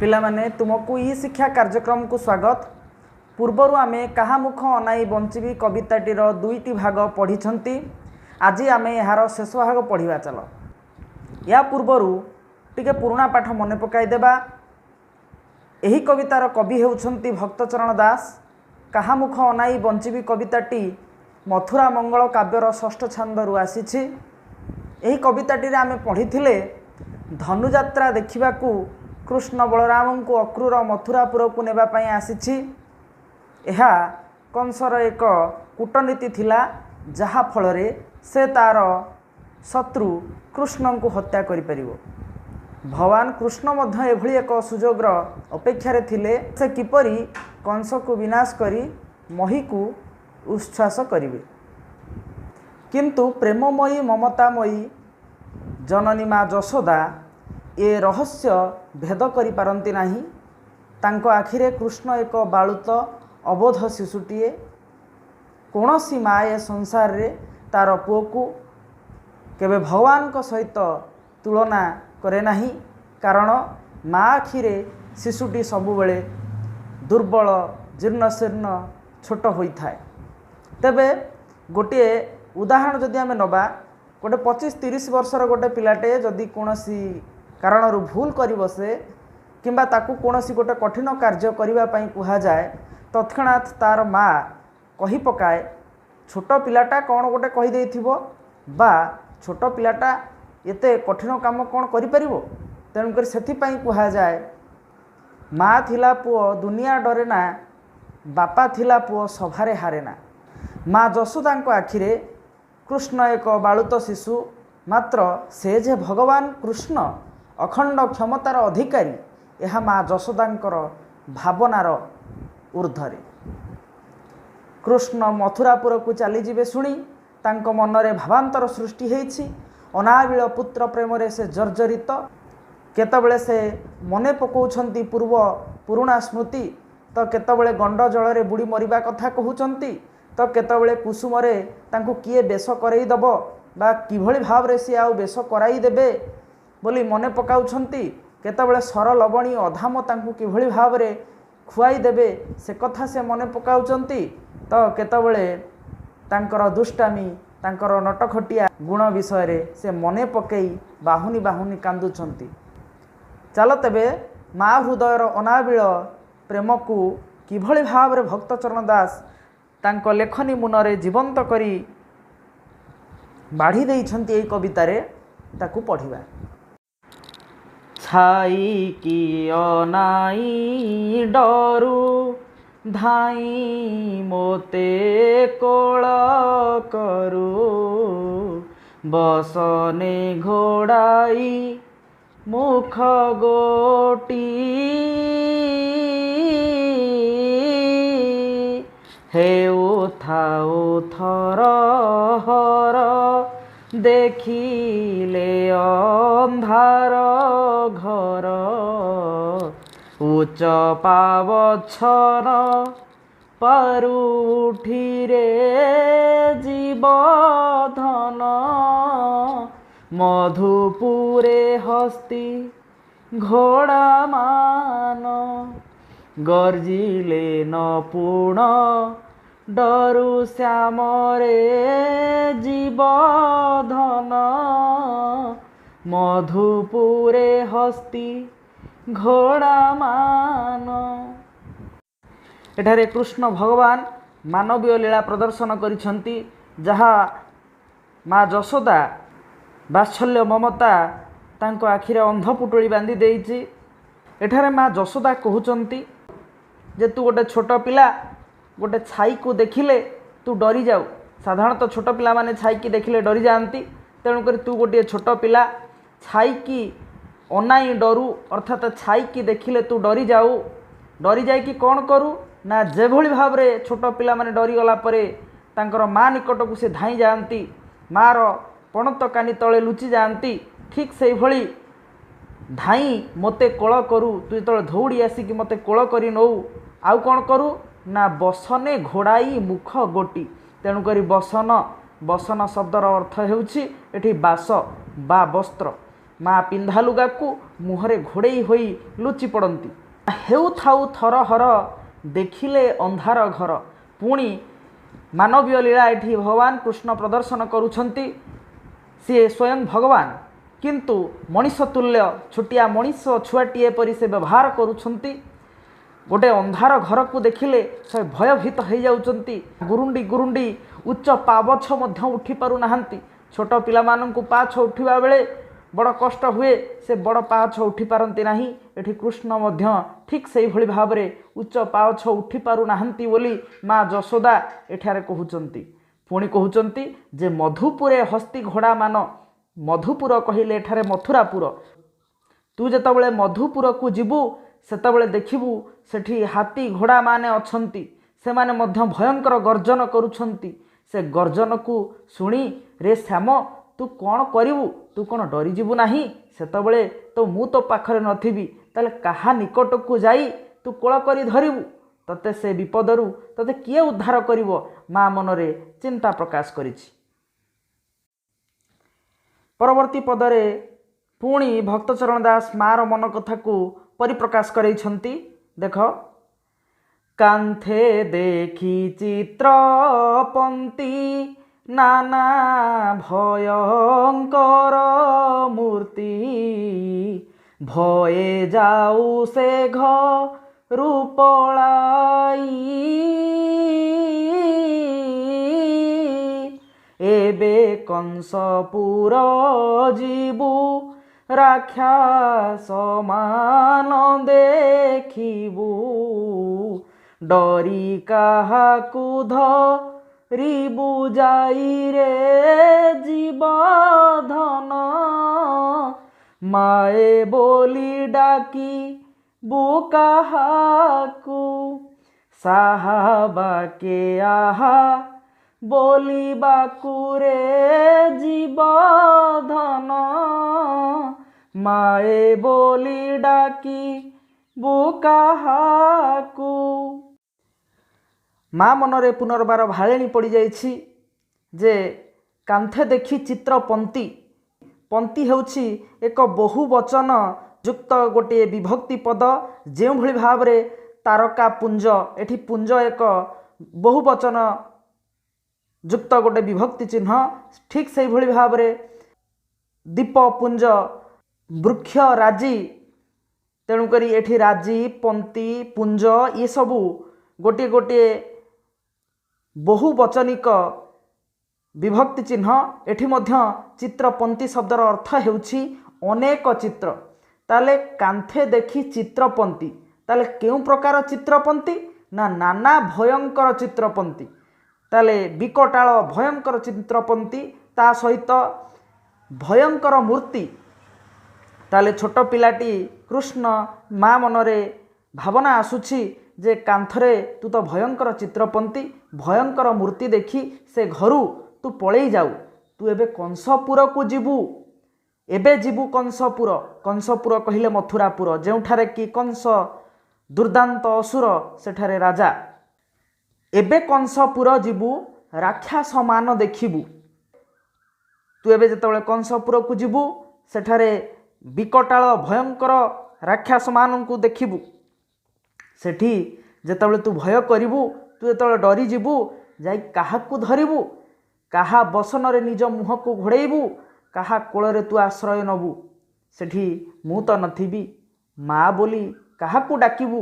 पिलामाने तुमको ई शिक्षा कार्यक्रम को स्वागत। पूर्वर आमे कहा मुख अनाई बंचीबी कविताटीर दुईटी भाग पढ़ी। आज आम यार शेष भाग पढ़ा चल। या पूर्वर टिके पुराणा पाठ मन पकाईदेवा। यही कवितार कवि होउछंती भक्तचरण दास। कहा मुख अनाई बंचीबी कविताटी मथुरा मंगल काव्यर षष्ठ छांदरू आसीछि। यही कविताटी आमे पढ़ी धनुजात्रा देखिबाकू कृष्ण बलराम को अक्रूर मथुरापुर को नेबापाई आसीछि। यह कंसर एक कूटनीति थिला, जहा फलरे से तार शत्रु कृष्ण को हत्या करि परिबो। भगवान कृष्ण मध्य एभली एक सुजोगर अपेक्षा थिले से किपरि कंस को विनाश करी मही को उच्छ्वास करिवे। किंतु प्रेममयी ममतामयी जननी माँ जशोदा ए रहस्य भेद करि पारंती नाही। तांको आखिरे कृष्ण एक बालुत अबोध शिशुटीए। कौनसी माँ ए संसार रे तार पुओ को केबे भगवान को सहित तुलना करे नाही, कारण माँ आखिरे शिशुटी सबुबेले दुर्बल जीर्णशीर्ण छोट होइथाए। तेबे गोटे उदाहरण जदि आमे नबा, गोटे 25-30 वर्षर गोटे पिलाटे जदि कोनोसी कारण भूल कर बसे किंबा ताकू कोनोसी गोटे कठिन कार्य करिबा पई कुहा जाए, तत्क्षणात तार माँ कही पकाए छोट पिलाटा कौन गोटे कही देथिबो बा छोट पिलाटा एते कठिन काम कौन करि परिबो। तेणुकर सेथिपाई कुहा जाए माँ थिला पुओ दुनिया डरे ना, बापा थिला पुओ सभारे हारे ना। माँ जशोदा को आखिरे कृष्ण एक बालुत शिशु, मात्र से जे भगवान कृष्ण अखंड क्षमतार अधिकारी यह माँ जशोदांकर भावनार ऊर्ध्वरे। कृष्ण मथुरापुर को चलीजे शुणी तांको मनरे भावांतर सृष्टि होइछि। अनाबिल पुत्र प्रेम से जर्जरित। केतबेले से मने पकाउछंती पुरुणा स्मृति, तो केतबेले गंड जल बुड़ी मरिबा कथा कहउछंती, तो केतबेले कुसुमरे तांको किए बेश करई दबो बा किभଳି भावरे से आउ बेश कराई देबे बोली मने पकाउछंती। केतबेले सर लवणी अधाम तांको किभଳି भावरे खुआई देबे से कथा से मने पकाउछंती, तो केतबेले तांकर दुष्टामी तांकर नटखटिया गुण विषय रे से मने पकई बाहुनी बाहुनी कांदुछंती। चल तेबे माँ हृदयर अनाबिल प्रेम को किभଳି भावरे भक्तचरण दास तांको लेखनी मुनरे जीवंत करी बाढ़ी देइछंती। एई कवितारे ताकू पढ़िबा। छाई की अनाई डरू धाई मोते कोल करू, बसने घोड़ाई मुख गोटी, हेउ थाउ थर हर देखिले अंधार घर, उच्च पावच्छन पारु उठी रे जीवधन, मधुपुरे हस्ती घोड़ा मान, गर्जिले नपुण डरु श्यामरे जीवधन, मधुपुरे हस्ती घोड़ा मान। एठारे कृष्ण भगवान मानवीय लीला प्रदर्शन करिछंती, जहा माँ जशोदा बात्सल्य ममता तांको आखिरे अंध पुटुली बांधी देइछि। एठारे माँ जशोदा कहउचंती जे तू गोटे छोट पिला गोटे छाई को देखिले तू डरी जाऊ। साधारणतः छोट पिला माने छाई की देखिले डरी जाती। तेणुकर तू गोटे छोट पिला छाई की अनाई डरू, अर्थात छाई की देखिले तू डरी जाऊ। डरी जाइकी कौन करू ना, जेभଳି भावरे छोट पिला माने डरी गला परे तांकर माँ निकट को से धाई जाती, मार पणत कानी तले लुचि जाती। ठीक से भली धाई मते कोल करू, तू जो धौड़ी आसिकी मते कोल करी नौ आउ कौन करू ना, बसने घोड़ाई मुख गोटी। तेणुक बसन, बसन शब्दर अर्थ हेउछि एठी बास बा वस्त्र। ମା ପିନ୍ଧା ଲୁଗାକୁ ମୁହଁରେ ଘୋଡ଼େଇ ହୋଇ ଲୁଚି ପଡ଼ନ୍ତି। ହେଉଥାଉ ଥରହର ଦେଖିଲେ ଅନ୍ଧାର ଘର। ପୁଣି ମାନବୀୟ ଲୀଳା ଏଠି ଭଗବାନ କୃଷ୍ଣ ପ୍ରଦର୍ଶନ କରୁଛନ୍ତି। ସିଏ ସ୍ୱୟଂ ଭଗବାନ କିନ୍ତୁ ମଣିଷ ତୁଲ୍ୟ ଛୋଟିଆ ମଣିଷ ଛୁଆଟିଏ ପରି ସେ ବ୍ୟବହାର କରୁଛନ୍ତି। ଗୋଟେ ଅନ୍ଧାର ଘରକୁ ଦେଖିଲେ ସେ ଭୟଭୀତ ହୋଇଯାଉଛନ୍ତି। ଗୁରୁଣ୍ଡି ଗୁରୁଣ୍ଡି ଉଚ୍ଚ ପାବଛ ମଧ୍ୟ ଉଠି ପାରୁନାହାନ୍ତି। ଛୋଟ ପିଲାମାନଙ୍କୁ ପାଛ ଉଠିବା ବେଳେ ବଡ଼ କଷ୍ଟ ହୁଏ, ସେ ବଡ଼ ପାହାଛ ଉଠି ପାରନ୍ତି ନାହିଁ। ଏଠି କୃଷ୍ଣ ମଧ୍ୟ ଠିକ୍ ସେହିଭଳି ଭାବରେ ଉଚ୍ଚ ପାହାଛ ଉଠି ପାରୁନାହାନ୍ତି ବୋଲି ମା ଯଶୋଦା ଏଠାରେ କହୁଛନ୍ତି। ପୁଣି କହୁଛନ୍ତି ଯେ ମଧୁପୁରେ ହସ୍ତି ଘୋଡ଼ାମାନ। ମଧୁପୁର କହିଲେ ଏଠାରେ ମଥୁରାପୁର। ତୁ ଯେତେବେଳେ ମଧୁପୁରକୁ ଯିବୁ ସେତେବେଳେ ଦେଖିବୁ ସେଠି ହାତୀ ଘୋଡ଼ାମାନେ ଅଛନ୍ତି। ସେମାନେ ମଧ୍ୟ ଭୟଙ୍କର ଗର୍ଜନ କରୁଛନ୍ତି। ସେ ଗର୍ଜନକୁ ଶୁଣି ରେ ଶ୍ୟାମ ତୁ କ'ଣ କରିବୁ? ତୁ କ'ଣ ଡରିଯିବୁ ନାହିଁ? ସେତେବେଳେ ତ ମୁଁ ତୋ ପାଖରେ ନଥିବି, ତାହେଲେ କାହା ନିକଟକୁ ଯାଇ ତୁ କୋଳ କରି ଧରିବୁ? ତତେ ସେ ବିପଦରୁ ତତେ କିଏ ଉଦ୍ଧାର କରିବ? ମା ମନରେ ଚିନ୍ତା ପ୍ରକାଶ କରିଛି। ପରବର୍ତ୍ତୀ ପଦରେ ପୁଣି ଭକ୍ତଚରଣ ଦାସ ମାର ମନ କଥାକୁ ପରିପ୍ରକାଶ କରାଇଛନ୍ତି। ଦେଖ, କାନ୍ଥେ ଦେଖି ଚିତ୍ର ପନ୍ତି ନାନା ଭୟଙ୍କର ମୂର୍ତ୍ତି, ଭଏ ଯାଉ ସେ ଘରୁ ପଳାଇ, ଏବେ କଂସପୁର ଯିବୁ ରାକ୍ଷସ ମାନ ଦେଖିବୁ, ଡରି କାହାକୁ ଧରିବୁ ଯାଇରେ ଜୀବଧନ, ମାଏ ବୋଲି ଡାକିବୁ କାହାକୁ, ସାହାବାକେ ଆହା ବୋଲିବାକୁ ରେ ଜୀବଧନ, ମାଏ ବୋଲି ଡାକିବୁ କାହାକୁ। ମା ମନରେ ପୁନର୍ବାର ଭାଳେଣି ପଡ଼ିଯାଇଛି ଯେ କାନ୍ଥେ ଦେଖି ଚିତ୍ର ପନ୍ତି। ପନ୍ତି ହେଉଛି ଏକ ବହୁବଚନ ଯୁକ୍ତ ଗୋଟିଏ ବିଭକ୍ତି ପଦ। ଯେଉଁଭଳି ଭାବରେ ତାରକା ପୁଞ୍ଜ, ଏଠି ପୁଞ୍ଜ ଏକ ବହୁବଚନ ଯୁକ୍ତ ଗୋଟେ ବିଭକ୍ତି ଚିହ୍ନ। ଠିକ୍ ସେହିଭଳି ଭାବରେ ଦୀପ ପୁଞ୍ଜ, ବୃକ୍ଷ ରାଜି, ତେଣୁକରି ଏଠି ରାଜି, ପନ୍ତି, ପୁଞ୍ଜ ଏସବୁ ଗୋଟିଏ ଗୋଟିଏ ବହୁବଚନିକ ବିଭକ୍ତି ଚିହ୍ନ। ଏଠି ମଧ୍ୟ ଚିତ୍ରପନ୍ତି ଶବ୍ଦର ଅର୍ଥ ହେଉଛି ଅନେକ ଚିତ୍ର। ତାହେଲେ କାନ୍ଥେ ଦେଖି ଚିତ୍ରପନ୍ତି, ତାହେଲେ କେଉଁ ପ୍ରକାର ଚିତ୍ରପନ୍ତି? ନା ନାନା ଭୟଙ୍କର ଚିତ୍ରପନ୍ତି। ତାହେଲେ ବିକଟାଳ ଭୟଙ୍କର ଚିତ୍ରପନ୍ତି, ତା ସହିତ ଭୟଙ୍କର ମୂର୍ତ୍ତି। ତାହେଲେ ଛୋଟ ପିଲାଟି କୃଷ୍ଣ ମା ମନରେ ଭାବନା ଆସୁଛି ଯେ କାନ୍ଥରେ ତୁ ତ ଭୟଙ୍କର ଚିତ୍ରପନ୍ତି, ଭୟଙ୍କର ମୂର୍ତ୍ତି ଦେଖି ସେ ଘରୁ ତୁ ପଳେଇ ଯାଉ। ତୁ ଏବେ କଂସପୁରକୁ ଯିବୁ। ଏବେ ଯିବୁ କଂସପୁର। କଂସପୁର କହିଲେ ମଥୁରାପୁର, ଯେଉଁଠାରେ କି କଂସ ଦୁର୍ଦାନ୍ତ ଅସୁର ସେଠାରେ ରାଜା। ଏବେ କଂସପୁର ଯିବୁ ରାକ୍ଷସ ମାନ ଦେଖିବୁ। ତୁ ଏବେ ଯେତେବେଳେ କଂସପୁରକୁ ଯିବୁ ସେଠାରେ ବିକଟାଳ ଭୟଙ୍କର ରାକ୍ଷସ ମାନଙ୍କୁ ଦେଖିବୁ। ସେଠି ଯେତେବେଳେ ତୁ ଭୟ କରିବୁ, ତୁ ଯେତେବେଳେ ଡରିଯିବୁ, ଯାଇ କାହାକୁ ଧରିବୁ? କାହା ବସନରେ ନିଜ ମୁହଁକୁ ଘୋଡ଼େଇବୁ? କାହା କୋଳରେ ତୁ ଆଶ୍ରୟ ନେବୁ? ସେଠି ମୁଁ ତ ନଥିବି। ମା ବୋଲି କାହାକୁ ଡାକିବୁ?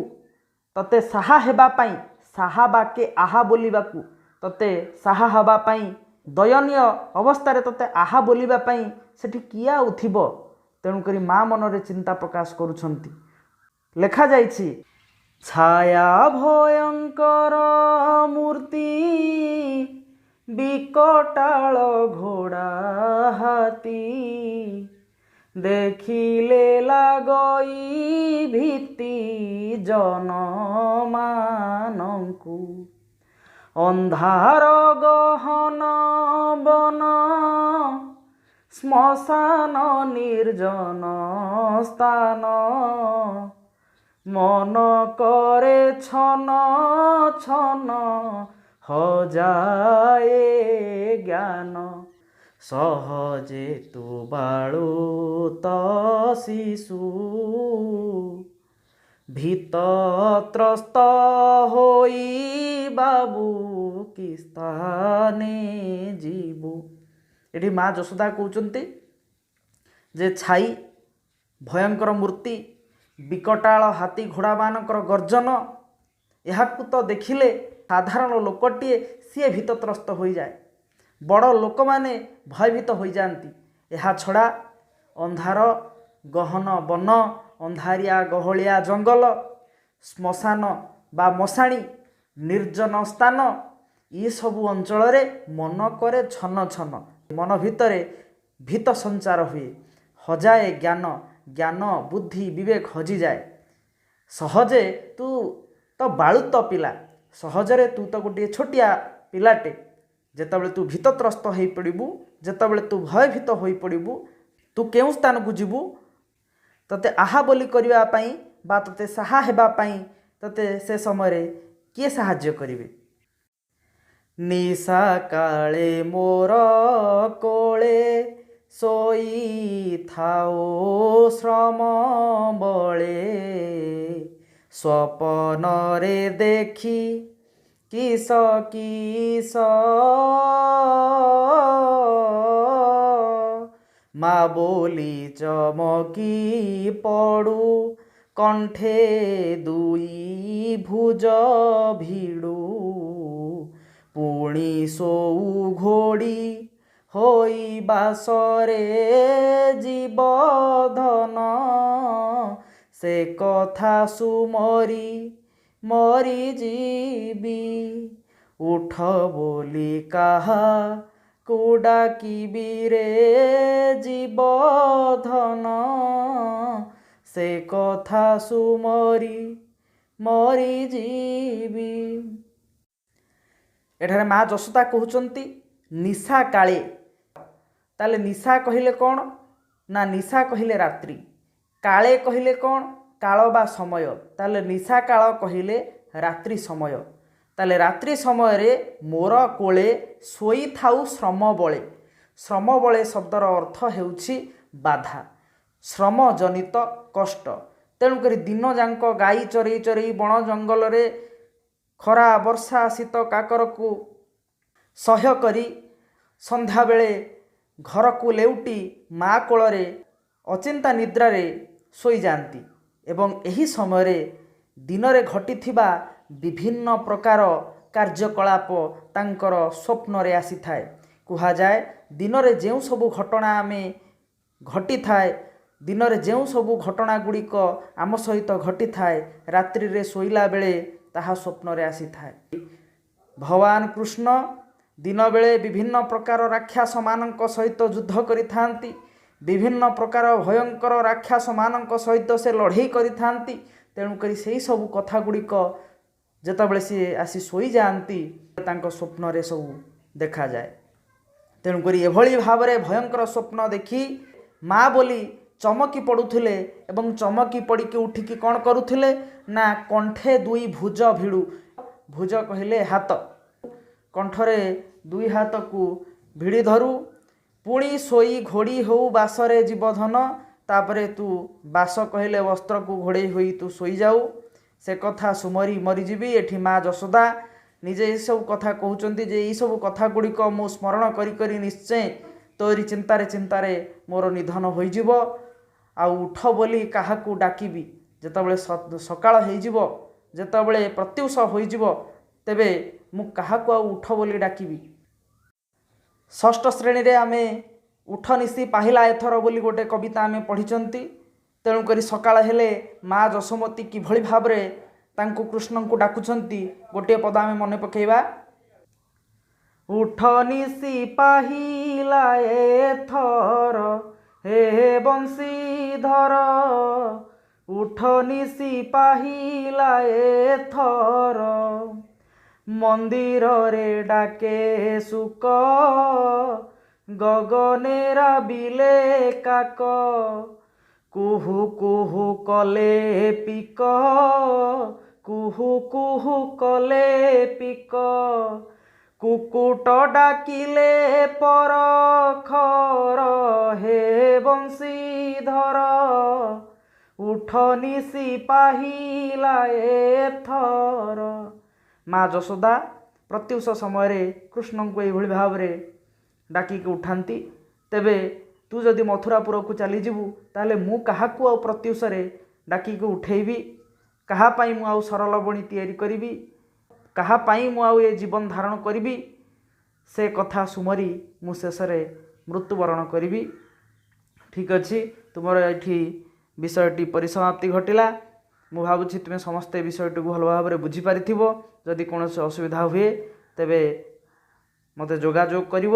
ତତେ ସାହା ହେବା ପାଇଁ, ସାହା ବାକେ ଆହା ବୋଲିବାକୁ, ତତେ ସାହା ହେବା ପାଇଁ, ଦୟନୀୟ ଅବସ୍ଥାରେ ତତେ ଆହା ବୋଲିବା ପାଇଁ ସେଠି କିଏ ଆଉ ଥିବ? ତେଣୁକରି ମା ମନରେ ଚିନ୍ତା ପ୍ରକାଶ କରୁଛନ୍ତି। ଲେଖାଯାଇଛି, ଛାୟା ଭୟଙ୍କର ମୂର୍ତ୍ତି, ବିକଟାଳ ଘୋଡ଼ା ହାତୀ, ଦେଖିଲେ ଲାଗଇ ଭୀତି ଜନମାନଙ୍କୁ, ଅନ୍ଧାର ଗହନ ବନ, ଶ୍ମଶାନ ନିର୍ଜନ ସ୍ଥାନ, ମନ କରେ ଛନ ଛନ, ହଜାଏ ଜ୍ଞାନ, ସହଜେ ତୁ ବାଳୁତ ଶିଶୁ ଭୀତତ୍ରସ୍ତ ହୋଇ ବାବୁ କି ସ୍ଥାନେ ଯିବୁ। ଏଠି ମା ଯଶୋଦା କହୁଛନ୍ତି ଯେ ଛାଇ ଭୟଙ୍କର ମୂର୍ତ୍ତି ବିକଟାଳ ହାତୀ ଘୋଡ଼ାମାନଙ୍କର ଗର୍ଜନ ଏହାକୁ ତ ଦେଖିଲେ ସାଧାରଣ ଲୋକଟିଏ ସିଏ ଭୀତତ୍ରସ୍ତ ହୋଇଯାଏ। ବଡ଼ ଲୋକମାନେ ଭୟଭୀତ ହୋଇଯାଆନ୍ତି। ଏହା ଛଡ଼ା ଅନ୍ଧାର ଗହନ ବନ ଅନ୍ଧାରିଆ ଗହଳିଆ ଜଙ୍ଗଲ ଶ୍ମଶାନ ବା ମଶାଣୀ ନିର୍ଜନ ସ୍ଥାନ ଏସବୁ ଅଞ୍ଚଳରେ ମନ କରେ ଛନ ଛନ। ମନ ଭିତରେ ଭୀତ ସଞ୍ଚାର ହୁଏ। ହଜାଏ ଜ୍ଞାନ ଜ୍ଞାନ ବୁଦ୍ଧି ବିବେକ ହଜିଯାଏ। ସହଜେ ତୁ ତ ବାଳୁତ ପିଲା, ସହଜରେ ତୁ ତ ଗୋଟିଏ ଛୋଟିଆ ପିଲାଟେ। ଯେତେବେଳେ ତୁ ଭୀତତ୍ରସ୍ତ ହୋଇପଡ଼ିବୁ, ଯେତେବେଳେ ତୁ ଭୟଭୀତ ହୋଇପଡ଼ିବୁ, ତୁ କେଉଁ ସ୍ଥାନକୁ ଯିବୁ? ତୋତେ ଆହା ବୋଲି କରିବା ପାଇଁ ବା ତୋତେ ସାହା ହେବା ପାଇଁ ତୋତେ ସେ ସମୟରେ କିଏ ସାହାଯ୍ୟ କରିବେ? ନିଶା କାଳେ ମୋର କୋଳେ ଶୋଇଥାଉ ଶ୍ରମ ବଳେ ସ୍ୱପନରେ ଦେଖି କିସ କିସ ମା ବୋଲି ଚମକି ପଡ଼ୁ କଣ୍ଠେ ଦୁଇ ଭୁଜ ଭିଡ଼ୁ ପୁଣି ଶୋଉ ଘୋଡ଼ି ହୋଇ ବାସରେ ଜୀବଧନ ସେ କଥା ସୁମରି ମରିଯିବି ଉଠ ବୋଲି କାହାକୁ ଡାକିବି ରେ ଜୀବଧନ ସେ କଥା ସୁମରି ମରିଯିବି। ଏଠାରେ ମା ଯଶୋଦା କହୁଛନ୍ତି ନିଶା କାଳେ। ତାହେଲେ ନିଶା କହିଲେ କ'ଣ? ନା ନିଶା କହିଲେ ରାତ୍ରି। କାଳେ କହିଲେ କ'ଣ? କାଳ ବା ସମୟ। ତାହେଲେ ନିଶା କାଳ କହିଲେ ରାତ୍ରି ସମୟ। ତାହେଲେ ରାତ୍ରି ସମୟରେ ମୋର କୋଳେ ଶୋଇଥାଉ ଶ୍ରମ ବଳେ। ଶ୍ରମ ବଳେ ଶବ୍ଦର ଅର୍ଥ ହେଉଛି ବାଧା, ଶ୍ରମ ଜନିତ କଷ୍ଟ। ତେଣୁକରି ଦିନ ଯାକ ଗାଈ ଚରେଇ ଚରେଇ ବଣ ଜଙ୍ଗଲରେ ଖରା ବର୍ଷା ଶୀତ କାକରକୁ ସହ୍ୟ କରି ସନ୍ଧ୍ୟାବେଳେ ଘରକୁ ଲେଉଟି ମା କୋଳରେ ଅଚିନ୍ତା ନିଦ୍ରାରେ ଶୋଇଯାଆନ୍ତି ଏବଂ ଏହି ସମୟରେ ଦିନରେ ଘଟିଥିବା ବିଭିନ୍ନ ପ୍ରକାର କାର୍ଯ୍ୟକଳାପ ତାଙ୍କର ସ୍ୱପ୍ନରେ ଆସିଥାଏ। କୁହାଯାଏ ଦିନରେ ଯେଉଁ ସବୁ ଘଟଣା ଆମେ ଘଟିଥାଏ, ଦିନରେ ଯେଉଁ ସବୁ ଘଟଣା ଗୁଡ଼ିକ ଆମ ସହିତ ଘଟିଥାଏ, ରାତ୍ରିରେ ଶୋଇଲା ବେଳେ ତାହା ସ୍ୱପ୍ନରେ ଆସିଥାଏ। ଭଗବାନ କୃଷ୍ଣ ଦିନବେଳେ ବିଭିନ୍ନ ପ୍ରକାର ରାକ୍ଷସମାନଙ୍କ ସହିତ ଯୁଦ୍ଧ କରିଥାନ୍ତି। ବିଭିନ୍ନ ପ୍ରକାର ଭୟଙ୍କର ରାକ୍ଷସମାନଙ୍କ ସହିତ ସେ ଲଢ଼େଇ କରିଥାନ୍ତି। ତେଣୁକରି ସେହି ସବୁ କଥା ଗୁଡ଼ିକ ଯେତେବେଳେ ସିଏ ଆସି ଶୋଇଯାଆନ୍ତି ତାଙ୍କ ସ୍ୱପ୍ନରେ ସବୁ ଦେଖାଯାଏ। ତେଣୁକରି ଏଭଳି ଭାବରେ ଭୟଙ୍କର ସ୍ୱପ୍ନ ଦେଖି ମା ବୋଲି ଚମକି ପଡ଼ୁଥିଲେ ଏବଂ ଚମକି ପଡ଼ିକି ଉଠିକି କ'ଣ କରୁଥିଲେ? ନା କଣ୍ଠେ ଦୁଇ ଭୁଜ ଭିଡ଼ୁ। ଭୁଜ କହିଲେ ହାତ। କଣ୍ଠରେ ଦୁଇ ହାତକୁ ଭିଡ଼ି ଧରୁ ପୁଣି ଶୋଇ ଘୋଡ଼ି ହେଉ ବାସରେ ଜୀବଧନ। ତାପରେ ତୁ ବାସ କହିଲେ ବସ୍ତ୍ରକୁ ଘୋଡ଼େଇ ହୋଇ ତୁ ଶୋଇଯାଉ ସେ କଥା ସୁମରି ମରିଯିବି। ଏଠି ମା ଯଶୋଦା ନିଜେ ଏସବୁ କଥା କହୁଛନ୍ତି ଯେ ଏଇସବୁ କଥା ଗୁଡ଼ିକ ମୁଁ ସ୍ମରଣ କରି କରି ନିଶ୍ଚୟ ତୋରି ଚିନ୍ତାରେ ଚିନ୍ତାରେ ମୋର ନିଧନ ହୋଇଯିବ। ଆଉ ଉଠ ବୋଲି କାହାକୁ ଡାକିବି? ଯେତେବେଳେ ସକାଳ ହୋଇଯିବ, ଯେତେବେଳେ ପ୍ରତ୍ୟୁଷ ହୋଇଯିବ, ତେବେ ମୁଁ କାହାକୁ ଆଉ ଉଠ ବୋଲି ଡାକିବି? ଷଷ୍ଠ ଶ୍ରେଣୀରେ ଆମେ ଉଠ ନିଶି ପାହିଲା ଏଥର ବୋଲି ଗୋଟେ କବିତା ଆମେ ପଢ଼ିଛନ୍ତି। ତେଣୁକରି ସକାଳ ହେଲେ ମା ଯଶୋମତୀ କିଭଳି ଭାବରେ ତାଙ୍କୁ କୃଷ୍ଣଙ୍କୁ ଡାକୁଛନ୍ତି ଗୋଟିଏ ପଦ ଆମେ ମନେ ପକାଇବା। ଉଠ ନିଶି ପାହିଲା ଏଥର ହେ ବଂଶୀଧର ଉଠ ନିଶି ପାହିଲା ଏଥର ମନ୍ଦିରରେ ଡାକେ ଶୁକ ଗଗନେରା ବିଲେ କାକ କୁହୁ କୁହୁ କଲେ ପିକ କୁହୁ କୁହୁ କଲେ ପିକ କୁକୁଟ ଡାକିଲେ ପରଖର ହେ ବଂଶୀଧର ଉଠ ନିଶି ପାହିଲା ଏଥର। ମା ଯଶୋଦା ପ୍ରତ୍ୟୁଷ ସମୟରେ କୃଷ୍ଣଙ୍କୁ ଏଇଭଳି ଭାବରେ ଡାକିକି ଉଠାନ୍ତି। ତେବେ ତୁ ଯଦି ମଥୁରାପୁରକୁ ଚାଲିଯିବୁ ତାହେଲେ ମୁଁ କାହାକୁ ଆଉ ପ୍ରତ୍ୟୁଷରେ ଡାକିକି ଉଠେଇବି? କାହା ପାଇଁ ମୁଁ ଆଉ ସରଲବଣୀ ତିଆରି କରିବି? କାହା ପାଇଁ ମୁଁ ଆଉ ଏ ଜୀବନ ଧାରଣ କରିବି? ସେ କଥା ସୁମରି ମୁଁ ଶେଷରେ ମୃତ୍ୟୁବରଣ କରିବି। ଠିକ୍ ଅଛି, ତୁମର ଏଠି ବିଷୟଟି ପରିସମାପ୍ତି ଘଟିଲା। ମୁଁ ଭାବୁଛି ତୁମେ ସମସ୍ତେ ବିଷୟଟିକୁ ଭଲ ଭାବରେ ବୁଝିପାରିଥିବ। ଯଦି କୌଣସି ଅସୁବିଧା ହୁଏ ତେବେ ମୋତେ ଯୋଗାଯୋଗ କରିବ।